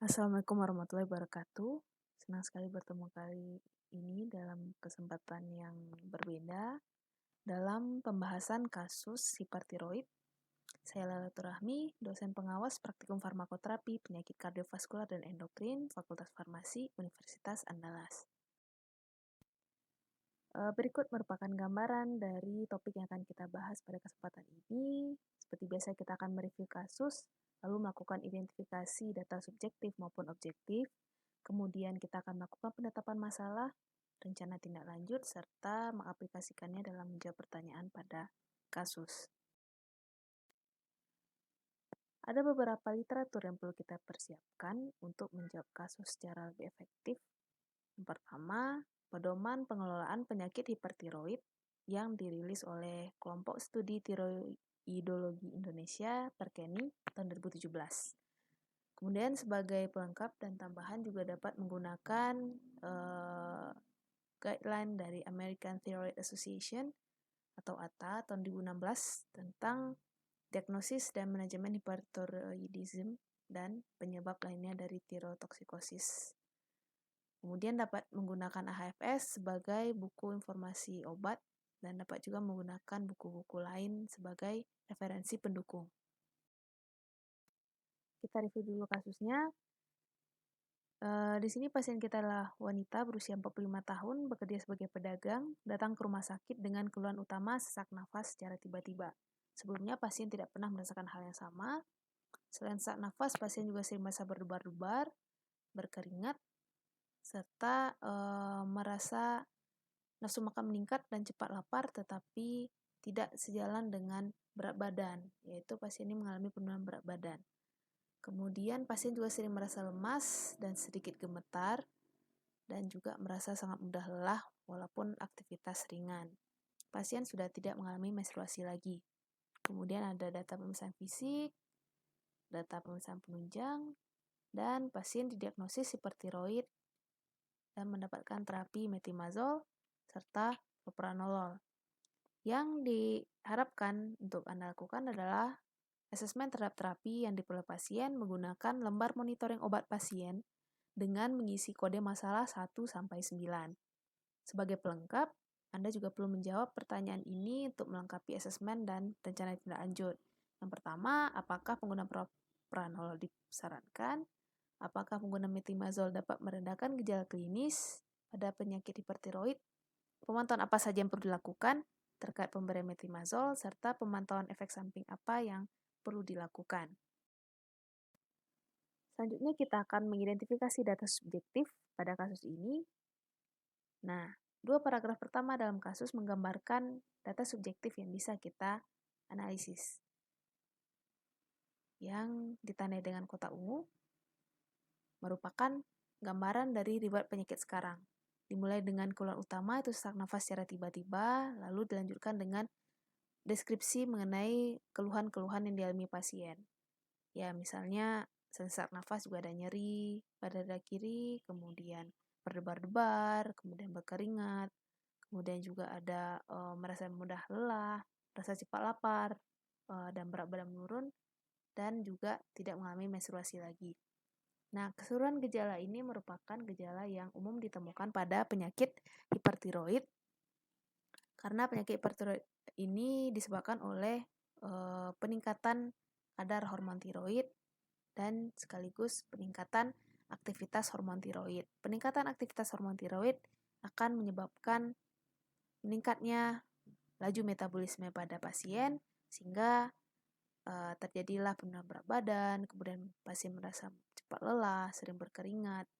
Assalamualaikum warahmatullahi wabarakatuh. Senang sekali bertemu kali ini dalam kesempatan yang berbeda dalam pembahasan kasus hipertiroid. Saya Lalatul Rahmi, dosen pengawas praktikum farmakoterapi penyakit kardiovaskular dan endokrin, Fakultas Farmasi, Universitas Andalas. Berikut merupakan gambaran dari topik yang akan kita bahas pada kesempatan ini. Seperti biasa kita akan mereview kasus, lalu melakukan identifikasi data subjektif maupun objektif. Kemudian kita akan melakukan penetapan masalah, rencana tindak lanjut, serta mengaplikasikannya dalam menjawab pertanyaan pada kasus. Ada beberapa literatur yang perlu kita persiapkan untuk menjawab kasus secara lebih efektif. Yang pertama, pedoman pengelolaan penyakit hipertiroid yang dirilis oleh kelompok studi tiroidologi Indonesia Perkeni tahun 2017. Kemudian sebagai pelengkap dan tambahan juga dapat menggunakan guideline dari American Thyroid Association atau ATA tahun 2016 tentang diagnosis dan manajemen hipertiroidism dan penyebab lainnya dari tirotoksikosis. Kemudian dapat menggunakan AHFS sebagai buku informasi obat dan dapat juga menggunakan buku-buku lain sebagai referensi pendukung. Kita review dulu kasusnya. Di sini pasien kita adalah wanita berusia 45 tahun, bekerja sebagai pedagang, datang ke rumah sakit dengan keluhan utama sesak nafas secara tiba-tiba. Sebelumnya pasien tidak pernah merasakan hal yang sama. Selain sesak nafas, pasien juga sering merasa berdebar-debar, berkeringat, serta merasa nafsu makan meningkat dan cepat lapar, tetapi tidak sejalan dengan berat badan, yaitu pasien ini mengalami penurunan berat badan. Kemudian pasien juga sering merasa lemas dan sedikit gemetar, dan juga merasa sangat mudah lelah walaupun aktivitas ringan. Pasien sudah tidak mengalami menstruasi lagi. Kemudian ada data pemeriksaan fisik, data pemeriksaan penunjang, dan pasien didiagnosis hipertiroid dan mendapatkan terapi metimazol serta propranolol. Yang diharapkan untuk Anda lakukan adalah asesmen terhadap terapi yang diperoleh pasien menggunakan lembar monitoring obat pasien dengan mengisi kode masalah 1-9. Sebagai pelengkap, Anda juga perlu menjawab pertanyaan ini untuk melengkapi asesmen dan rencana tindak lanjut. Yang pertama, apakah penggunaan propranolol disarankan? Apakah penggunaan metimazol dapat merendahkan gejala klinis pada penyakit hipertiroid? Pemantauan apa saja yang perlu dilakukan terkait pemberian metimazol, serta pemantauan efek samping apa yang perlu dilakukan. Selanjutnya kita akan mengidentifikasi data subjektif pada kasus ini. Nah, dua paragraf pertama dalam kasus menggambarkan data subjektif yang bisa kita analisis. Yang ditandai dengan kotak ungu merupakan gambaran dari riwayat penyakit sekarang. Dimulai dengan keluhan utama itu sesak nafas secara tiba-tiba, lalu dilanjutkan dengan deskripsi mengenai keluhan-keluhan yang dialami pasien. Ya, misalnya sesak nafas juga ada nyeri pada dada kiri, kemudian berdebar-debar, kemudian berkeringat, kemudian juga ada merasa mudah lelah, rasa cepat lapar, dan berat badan menurun, dan juga tidak mengalami menstruasi lagi. Nah, keseluruhan gejala ini merupakan gejala yang umum ditemukan pada penyakit hipertiroid, karena penyakit hipertiroid ini disebabkan oleh peningkatan kadar hormon tiroid dan sekaligus peningkatan aktivitas hormon tiroid. Peningkatan aktivitas hormon tiroid akan menyebabkan meningkatnya laju metabolisme pada pasien sehingga terjadilah penurunan berat badan, kemudian pasien merasa cepat lelah, sering berkeringat,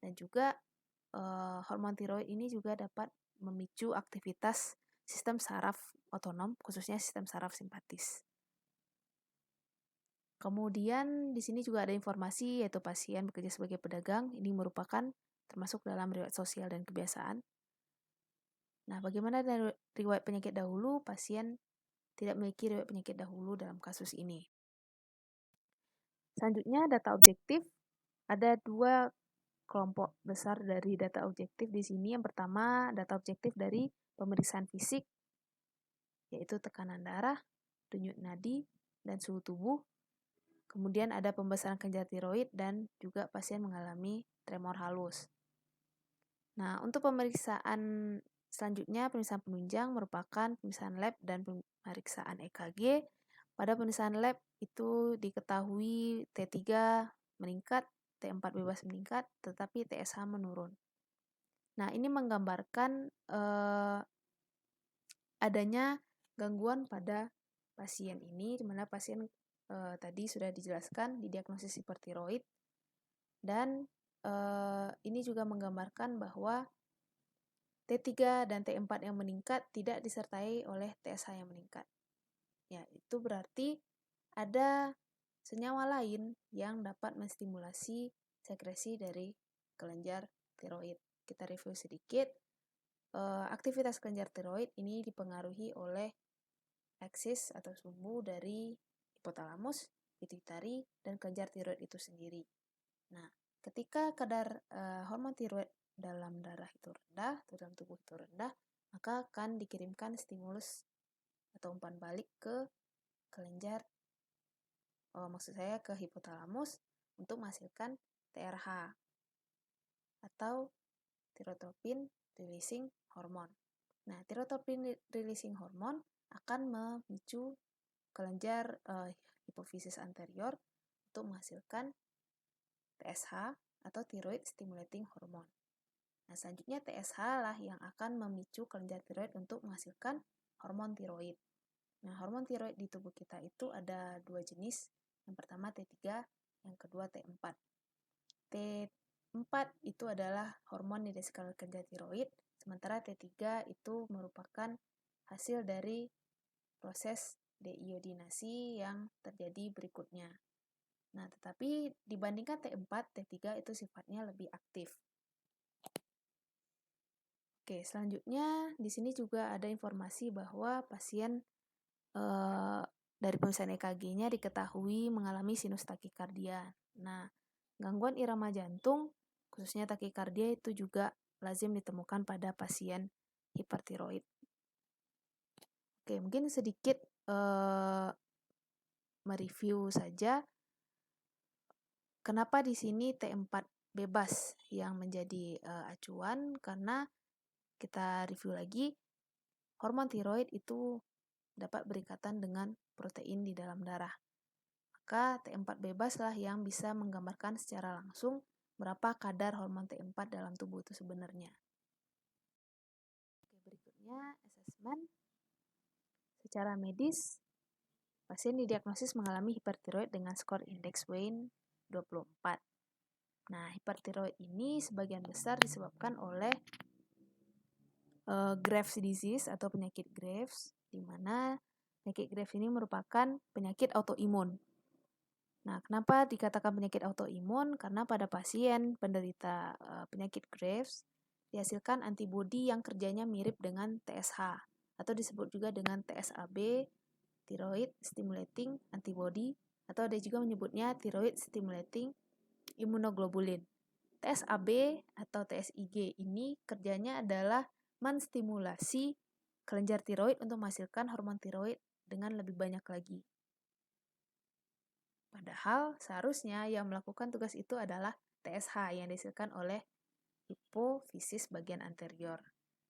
dan juga hormon tiroid ini juga dapat memicu aktivitas sistem saraf otonom, khususnya sistem saraf simpatis. Kemudian di sini juga ada informasi yaitu pasien bekerja sebagai pedagang. Ini merupakan termasuk dalam riwayat sosial dan kebiasaan. Nah, bagaimana dari riwayat penyakit dahulu? Pasien tidak memiliki riwayat penyakit dahulu dalam kasus ini. Selanjutnya, data objektif. Ada dua kelompok besar dari data objektif di sini. Yang pertama, data objektif dari pemeriksaan fisik, yaitu tekanan darah, denyut nadi, dan suhu tubuh. Kemudian ada pembesaran kelenjar tiroid dan juga pasien mengalami tremor halus. Nah, untuk pemeriksaan selanjutnya, pemeriksaan penunjang merupakan pemeriksaan lab dan pemeriksaan EKG. Pada pemeriksaan lab itu diketahui T3 meningkat, T4 bebas meningkat, tetapi TSH menurun. Nah, ini menggambarkan adanya gangguan pada pasien ini, di mana pasien tadi sudah dijelaskan didiagnosis hipertiroid, dan ini juga menggambarkan bahwa T3 dan T4 yang meningkat tidak disertai oleh TSH yang meningkat. Ya, itu berarti ada senyawa lain yang dapat menstimulasi sekresi dari kelenjar tiroid. Kita review sedikit. Aktivitas kelenjar tiroid ini dipengaruhi oleh aksis atau sumbu dari hipotalamus, pituitari, dan kelenjar tiroid itu sendiri. Nah, ketika kadar hormon tiroid dalam darah itu rendah, atau dalam tubuh itu rendah, maka akan dikirimkan stimulus atau umpan balik ke kelenjar, maksud saya ke hipotalamus untuk menghasilkan TRH atau tyrotropin releasing hormone. Nah, tyrotropin releasing hormone akan memicu kelenjar hipofisis anterior untuk menghasilkan TSH atau thyroid stimulating hormone. Nah, selanjutnya TSH lah yang akan memicu kelenjar tiroid untuk menghasilkan hormon tiroid. Nah, hormon tiroid di tubuh kita itu ada dua jenis. Yang pertama T3, yang kedua T4. T4 itu adalah hormon yang dihasilkan oleh kelenjar tiroid, sementara T3 itu merupakan hasil dari proses deiodinasi yang terjadi berikutnya. Nah, tetapi dibandingkan T4, T3 itu sifatnya lebih aktif. Oke, selanjutnya di sini juga ada informasi bahwa pasien dari pemeriksaan EKG-nya diketahui mengalami sinus takikardia. Nah, gangguan irama jantung, khususnya takikardia itu juga lazim ditemukan pada pasien hipertiroid. Oke, mungkin sedikit mereview saja kenapa di sini T4 bebas yang menjadi acuan, karena kita review lagi, hormon tiroid itu dapat berikatan dengan protein di dalam darah. Maka T4 bebas lah yang bisa menggambarkan secara langsung berapa kadar hormon T4 dalam tubuh itu sebenarnya. Oke, berikutnya asesmen. Secara medis, pasien didiagnosis mengalami hipertiroid dengan skor indeks Wayne 24. Nah, hipertiroid ini sebagian besar disebabkan oleh Graves disease atau penyakit Graves, di mana penyakit Graves ini merupakan penyakit autoimun. Nah, kenapa dikatakan penyakit autoimun? Karena pada pasien penderita penyakit Graves dihasilkan antibodi yang kerjanya mirip dengan TSH atau disebut juga dengan TSAB, thyroid stimulating antibody, atau ada juga menyebutnya thyroid stimulating immunoglobulin. TSAB atau TSIG ini kerjanya adalah menstimulasi kelenjar tiroid untuk menghasilkan hormon tiroid dengan lebih banyak lagi. Padahal seharusnya yang melakukan tugas itu adalah TSH yang dihasilkan oleh hipofisis bagian anterior.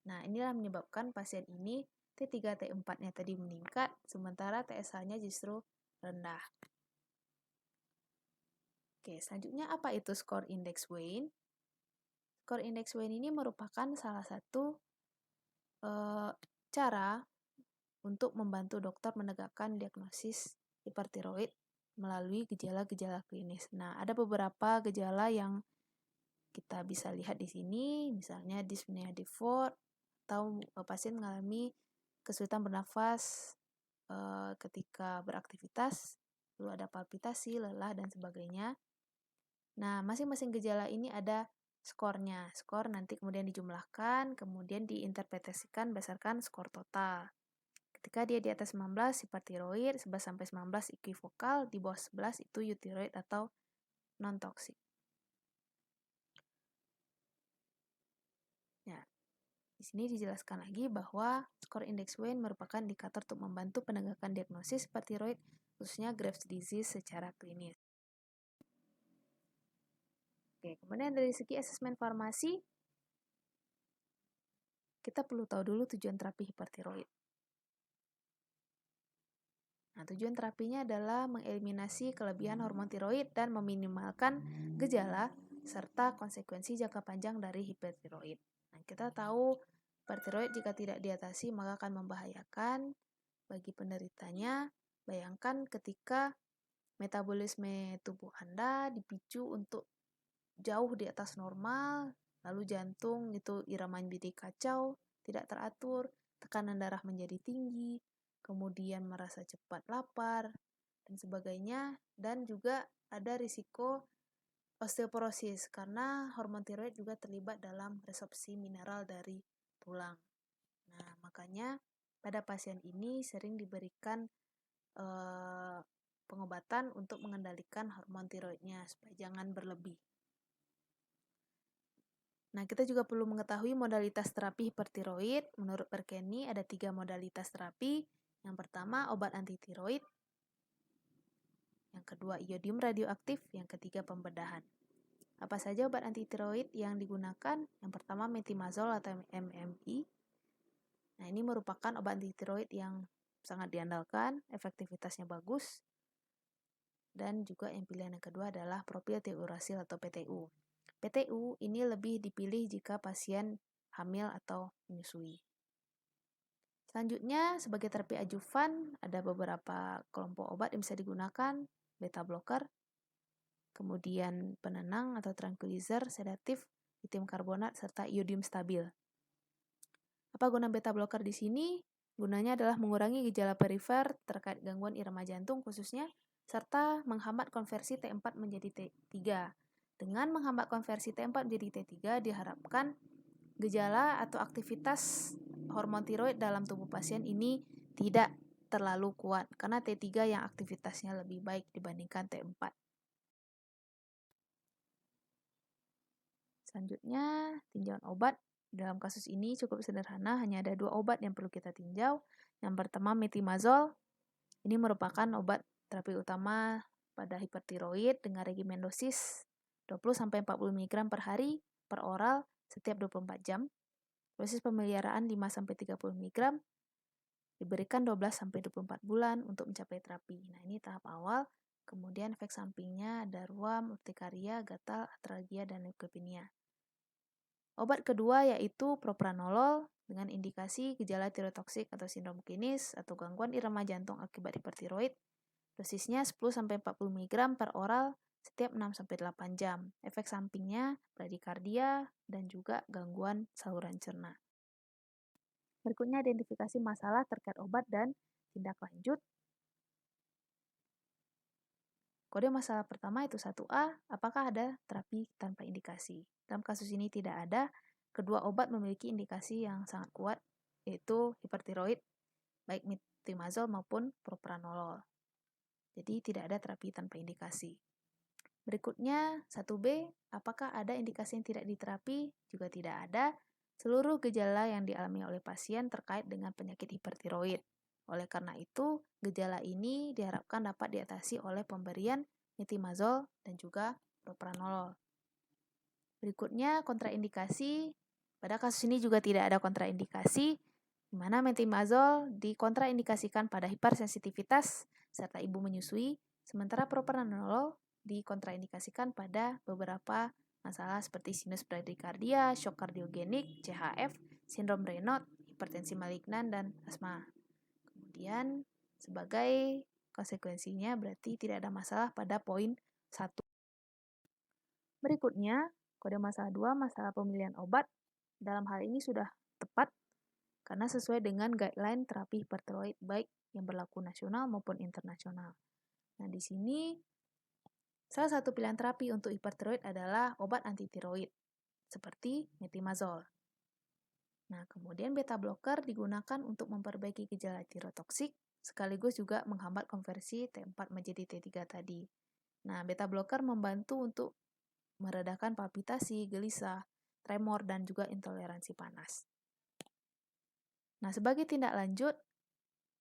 Nah, inilah menyebabkan pasien ini T3 T4-nya tadi meningkat, sementara TSH-nya justru rendah. Oke, selanjutnya apa itu skor indeks Wayne? Skor indeks Wayne ini merupakan salah satu cara untuk membantu dokter menegakkan diagnosis hipertiroid melalui gejala-gejala klinis. Nah, ada beberapa gejala yang kita bisa lihat di sini, misalnya dyspnea default, atau pasien mengalami kesulitan bernafas ketika beraktivitas, lalu ada palpitasi, lelah, dan sebagainya. Nah, masing-masing gejala ini ada skornya. Skor nanti kemudian dijumlahkan, kemudian diinterpretasikan berdasarkan skor total. Ketika dia di atas 19 hipertiroid, 11-19 equivokal, di bawah 11 itu euthyroid atau non-toxic. Ya, di sini dijelaskan lagi bahwa skor indeks Wayne merupakan indikator untuk membantu penegakan diagnosis hipertiroid khususnya Graves' disease secara klinis. Oke, kemudian dari segi asesmen farmasi, kita perlu tahu dulu tujuan terapi hipertiroid. Nah, tujuan terapinya adalah mengeliminasi kelebihan hormon tiroid dan meminimalkan gejala serta konsekuensi jangka panjang dari hipertiroid. Nah, kita tahu hipertiroid jika tidak diatasi maka akan membahayakan bagi penderitanya. Bayangkan ketika metabolisme tubuh Anda dipicu untuk jauh di atas normal, lalu jantung itu irama menjadi kacau, tidak teratur, tekanan darah menjadi tinggi, kemudian merasa cepat lapar, dan sebagainya, dan juga ada risiko osteoporosis karena hormon tiroid juga terlibat dalam resorpsi mineral dari tulang. Nah, makanya pada pasien ini sering diberikan pengobatan untuk mengendalikan hormon tiroidnya supaya jangan berlebih. Nah, kita juga perlu mengetahui modalitas terapi hipertiroid. Menurut Perkeni ada 3 modalitas terapi. Yang pertama, obat antitiroid. Yang kedua, iodium radioaktif. Yang ketiga, pembedahan. Apa saja obat antitiroid yang digunakan? Yang pertama, metimazol atau MMI. Nah, ini merupakan obat antitiroid yang sangat diandalkan, efektivitasnya bagus. Dan juga yang pilihan yang kedua adalah propiltiuracil atau PTU. PTU ini lebih dipilih jika pasien hamil atau menyusui. Selanjutnya, sebagai terapi adjuvan, ada beberapa kelompok obat yang bisa digunakan, beta blocker, kemudian penenang atau tranquilizer, sedatif, litium karbonat, serta iodium stabil. Apa guna beta blocker di sini? Gunanya adalah mengurangi gejala perifer terkait gangguan irama jantung khususnya, serta menghambat konversi T4 menjadi T3. Dengan menghambat konversi T4 menjadi T3, diharapkan gejala atau aktivitas hormon tiroid dalam tubuh pasien ini tidak terlalu kuat, karena T3 yang aktivitasnya lebih baik dibandingkan T4. Selanjutnya, tinjauan obat. Dalam kasus ini cukup sederhana, hanya ada 2 obat yang perlu kita tinjau. Yang pertama, metimazol. Ini merupakan obat terapi utama pada hipertiroid dengan regimen dosis 20-40 mg per hari per oral setiap 24 jam. Dosis pemeliharaan 5-30 mg diberikan 12-24 bulan untuk mencapai terapi. Nah, ini tahap awal. Kemudian efek sampingnya ada ruam, urtikaria, gatal, atralgia, dan leukopenia. Obat kedua yaitu propranolol dengan indikasi gejala tirotoksik atau sindrom klinis atau gangguan irama jantung akibat hipertiroid. Dosisnya 10-40 mg per oral setiap 6-8 jam. Efek sampingnya bradikardia dan juga gangguan saluran cerna. Berikutnya identifikasi masalah terkait obat dan tindak lanjut. Kode masalah pertama itu 1A, apakah ada terapi tanpa indikasi? Dalam kasus ini tidak ada. Kedua obat memiliki indikasi yang sangat kuat, yaitu hipertiroid, baik metimazol maupun propranolol. Jadi tidak ada terapi tanpa indikasi. Berikutnya 1B, apakah ada indikasi yang tidak diterapi? Juga tidak ada. Seluruh gejala yang dialami oleh pasien terkait dengan penyakit hipertiroid. Oleh karena itu, gejala ini diharapkan dapat diatasi oleh pemberian metimazol dan juga propranolol. Berikutnya kontraindikasi. Pada kasus ini juga tidak ada kontraindikasi, di mana metimazol dikontraindikasikan pada hipersensitivitas serta ibu menyusui, sementara propranolol dikontraindikasikan pada beberapa masalah seperti sinus bradikardia, shock kardiogenik, CHF, sindrom Raynaud, hipertensi malignan, dan asma. Kemudian sebagai konsekuensinya berarti tidak ada masalah pada poin 1. Berikutnya, kode masalah 2, masalah pemilihan obat. Dalam hal ini sudah tepat karena sesuai dengan guideline terapi hipertiroid baik yang berlaku nasional maupun internasional. Nah, di sini salah satu pilihan terapi untuk hipertiroid adalah obat antitiroid seperti metimazol. Nah, kemudian beta blocker digunakan untuk memperbaiki gejala tirotoksik sekaligus juga menghambat konversi T4 menjadi T3 tadi. Nah, beta blocker membantu untuk meredakan palpitasi, gelisah, tremor, dan juga intoleransi panas. Nah, sebagai tindak lanjut,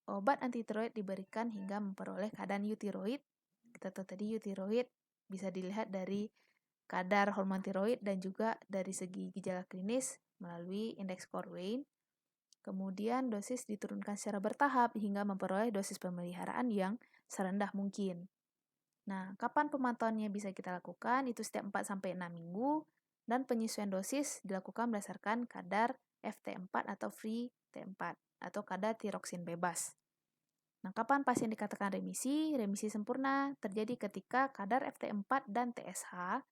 Obat antitiroid diberikan hingga memperoleh keadaan eutiroid. Kita tahu tadi eutiroid bisa dilihat dari kadar hormon tiroid dan juga dari segi gejala klinis melalui indeks Corwin. Kemudian dosis diturunkan secara bertahap hingga memperoleh dosis pemeliharaan yang serendah mungkin. Nah, kapan pemantauannya bisa kita lakukan? Itu setiap 4-6 minggu, dan penyesuaian dosis dilakukan berdasarkan kadar FT4 atau free T4 atau kadar tiroksin bebas. Nah, kapan pasien dikatakan remisi? Remisi sempurna terjadi ketika kadar FT4 dan TSH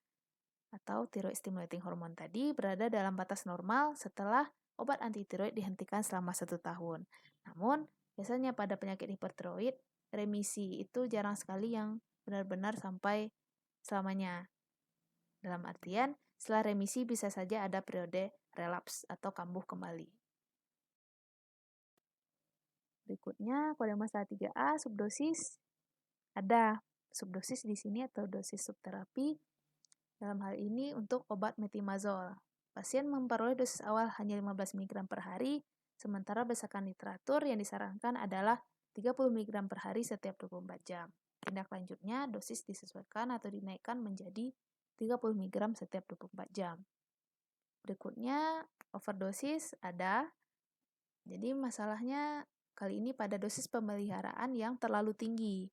atau thyroid stimulating hormone tadi berada dalam batas normal setelah obat antitiroid dihentikan selama 1 tahun. Namun, biasanya pada penyakit hipertiroid, remisi itu jarang sekali yang benar-benar sampai selamanya. Dalam artian, setelah remisi bisa saja ada periode relapse atau kambuh kembali. Berikutnya, kode masalah 3A, subdosis. Ada subdosis di sini atau dosis subterapi. Dalam hal ini untuk obat metimazol. Pasien memperoleh dosis awal hanya 15 mg per hari, sementara berdasarkan literatur yang disarankan adalah 30 mg per hari setiap 24 jam. Tindak lanjutnya, dosis disesuaikan atau dinaikkan menjadi 30 mg setiap 24 jam. Berikutnya, overdosis ada. Jadi masalahnya kali ini pada dosis pemeliharaan yang terlalu tinggi.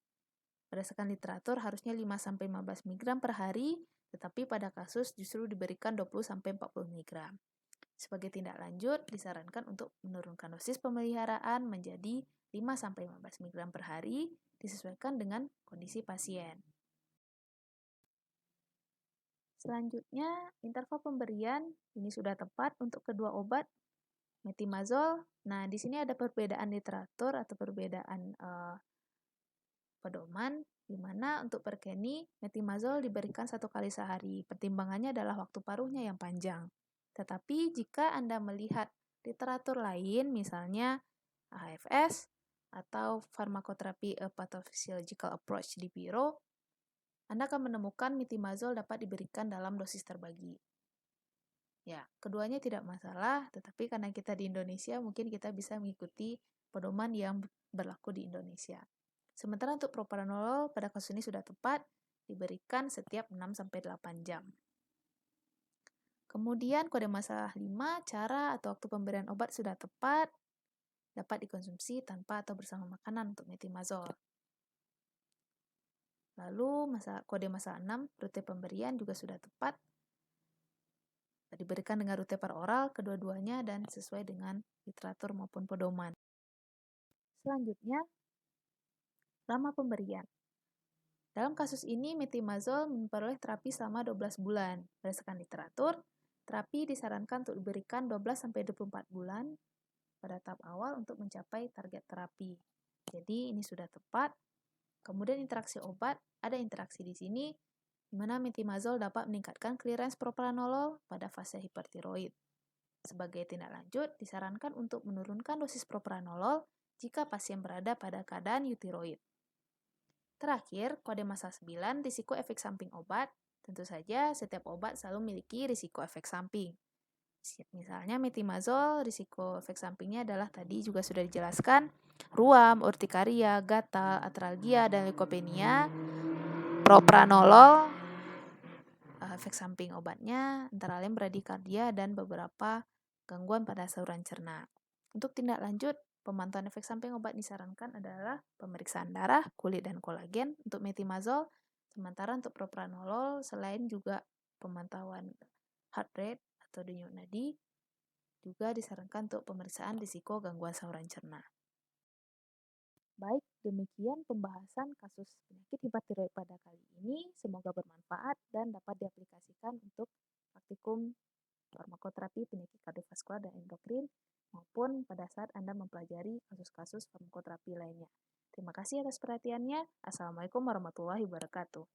Berdasarkan literatur harusnya 5-15 mg per hari, tetapi pada kasus justru diberikan 20-40 mg. Sebagai tindak lanjut, disarankan untuk menurunkan dosis pemeliharaan menjadi 5-15 mg per hari, disesuaikan dengan kondisi pasien. Selanjutnya, interval pemberian ini sudah tepat untuk kedua obat metimazol. Nah, di sini ada perbedaan literatur atau perbedaan pedoman, di mana untuk perkeni, metimazol diberikan 1 kali sehari. Pertimbangannya adalah waktu paruhnya yang panjang. Tetapi jika Anda melihat literatur lain, misalnya AHFS atau Pharmacotherapy a Pathophysiological Approach di Biro, Anda akan menemukan metimazol dapat diberikan dalam dosis terbagi. Ya, keduanya tidak masalah, tetapi karena kita di Indonesia, mungkin kita bisa mengikuti pedoman yang berlaku di Indonesia. Sementara untuk propranolol pada kasus ini sudah tepat, diberikan setiap 6-8 jam. Kemudian kode masalah 5, cara atau waktu pemberian obat sudah tepat, dapat dikonsumsi tanpa atau bersama makanan untuk metimazol. Lalu kode masalah 6, rute pemberian juga sudah tepat, diberikan dengan rute per oral kedua-duanya dan sesuai dengan literatur maupun pedoman. Selanjutnya, lama pemberian. Dalam kasus ini, metimazol memperoleh terapi selama 12 bulan. Berdasarkan literatur, terapi disarankan untuk diberikan 12-24 bulan pada tahap awal untuk mencapai target terapi. Jadi, ini sudah tepat. Kemudian interaksi obat, ada interaksi di sini, di mana metimazol dapat meningkatkan clearance propranolol pada fase hipertiroid. Sebagai tindak lanjut, disarankan untuk menurunkan dosis propranolol jika pasien berada pada keadaan eutiroid. Terakhir, kode masalah 9, risiko efek samping obat. Tentu saja, setiap obat selalu memiliki risiko efek samping. Misalnya metimazol, risiko efek sampingnya adalah tadi juga sudah dijelaskan, ruam, urtikaria, gatal, atralgia, dan leukopenia. Propranolol, efek samping obatnya antara lain bradikardia dan beberapa gangguan pada saluran cerna. Untuk tindak lanjut, pemantauan efek samping obat disarankan adalah pemeriksaan darah, kulit, dan kolagen untuk metimazol. Sementara untuk propranolol, selain juga pemantauan heart rate atau denyut nadi, juga disarankan untuk pemeriksaan risiko gangguan saluran cerna. Baik, demikian pembahasan kasus penyakit hipertiroid pada kali ini. Semoga bermanfaat dan dapat diaplikasikan untuk praktikum farmakoterapi penyakit kardiovaskular dan endokrin maupun pada saat Anda mempelajari kasus-kasus farmakoterapi lainnya. Terima kasih atas perhatiannya. Assalamualaikum warahmatullahi wabarakatuh.